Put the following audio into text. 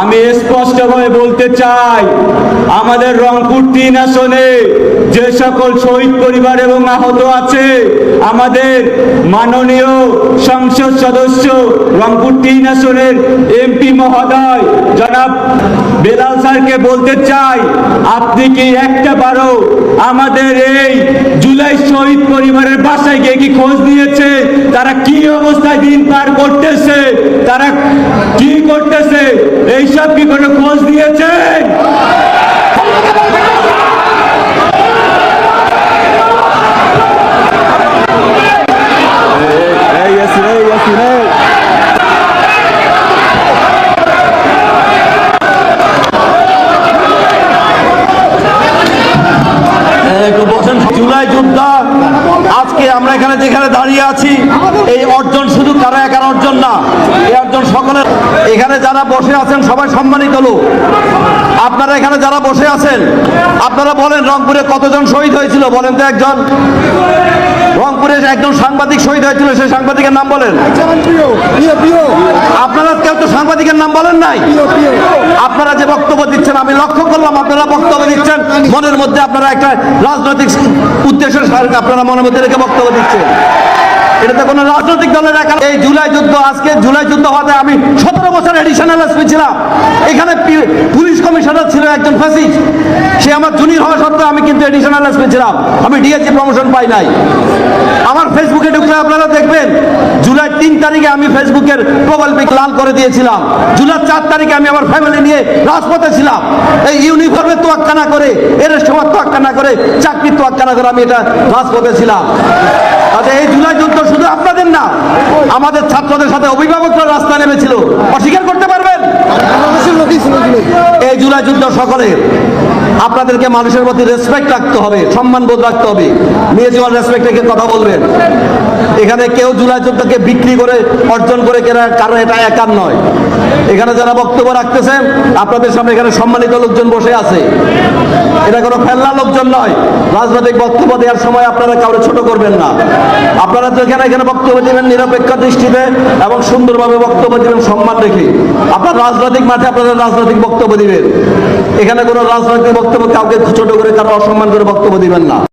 আমি স্পষ্টভাবে বলতে চাই, আমাদের রংপুর 3 আসনে যে সকল শহীদ পরিবার এবং আহত আছে, আমাদের মাননীয় সংসদ সদস্য রংপুর 3 আসনের এমপি মহোদয় জনাব বেলাল স্যারকে বলতে চাই, আপনি কি একটাবারও আমাদের এই জুলাই শহীদ পরিবারের বাসায় গিয়ে কি খোঁজ নিয়েছে? তারা কি অবস্থায় দিন পার করতেছে, তারা কি করতেছে, এইসব কি কোনো খোঁজ নিয়েছেন? জুলাই যোদ্ধা আজকে আমরা এখানে যেখানে দাঁড়িয়ে আছি, এই অর্জন শুধু কারো একার অর্জন না, এই অর্জন সকলের। এখানে যারা বসে আছেন সবাই সম্মানিত লোক। আপনারা এখানে যারা বসে আছেন, আপনারা বলেন রংপুরে কতজন শহীদ হয়েছিল বলেন তো একজন। রংপুরে একজন সাংবাদিক শহীদ হয়েছিল, সেই সাংবাদিকের নাম বলেন। আপনারা কেউ তো সাংবাদিকের নাম বলেন নাই। আপনারা যে বক্তব্য দিচ্ছেন, আমি লক্ষ্য করলাম আপনারা বক্তব্য দিচ্ছেন মনের মধ্যে, আপনারা একটা রাজনৈতিক উদ্দেশ্যের সাথে আপনারা মনের মধ্যে রেখে বক্তব্য দিচ্ছেন। এটা তো কোনো রাজনৈতিক দলের একা। এই জুলাই যুদ্ধ, আজকে জুলাই যুদ্ধ হওয়াতে আমি 17 বছর এডিশনাল এসপি ছিলাম। এখানে পুলিশ কমিশনার ছিল একজন ফ্যাসিস্ট, সে আমার জুনিয়র হওয়া সত্ত্বেও আমি কিন্তু এডিশনাল এসপি ছিলাম। আমি ডিএসপি প্রমোশন পাই নাই। আমার ফেসবুকে ঢুকলে আপনারা দেখবেন জুলাই 3 তারিখে আমি ফেসবুকের প্রোফাইল পিক লাল করে দিয়েছিলাম। জুলাই 4 তারিখে আমি আমার ফ্যামিলি নিয়ে রাজপথে ছিলাম। এই ইউনিফর্মে তোয়াক্কা না করে, এর সময় তোয়াক্কা না করে, চাকরির তোয়াক্কা না করে আমি এটা রাজপথে ছিলাম। আচ্ছা, এই জুলাই যুদ্ধ শুধু আপনাদের না, আমাদের ছাত্রদের সাথে অভিভাবকরা রাস্তা নেমেছিল, অস্বীকার করতে পারবেন? এই জুলাই যুদ্ধ সকলের। আপনাদেরকে মানুষের প্রতি রেসপেক্ট রাখতে হবে, সম্মান বোধ রাখতে হবে, মিউচুয়াল রেসপেক্ট রেখে কথা বলবেন। এখানে কেউ জুলাই যুদ্ধকে বিক্রি করে অর্জন করে কারণ এটা একার নয়। এখানে যারা বক্তব্য রাখতেছেন আপনাদের সামনে এখানে সম্মানিত লোকজন বসে আছে, এটা কোনো ফেলনা লোকজন নয়। রাজনৈতিক বক্তব্য দেওয়ার সময় আপনারা কাউকে ছোট করবেন না। আপনারা তো এখানে বক্তব্য দেবেন নিরপেক্ষ দৃষ্টিতে এবং সুন্দরভাবে বক্তব্য দিবেন সম্মান রেখে। আপনার রাজনৈতিক মাঠে আপনারা রাজনৈতিক বক্তব্য দিবেন। এখানে কোনো রাজনৈতিক বক্তব্য কাউকে ছোট করে, কারো অসম্মান করে বক্তব্য দিবেন না।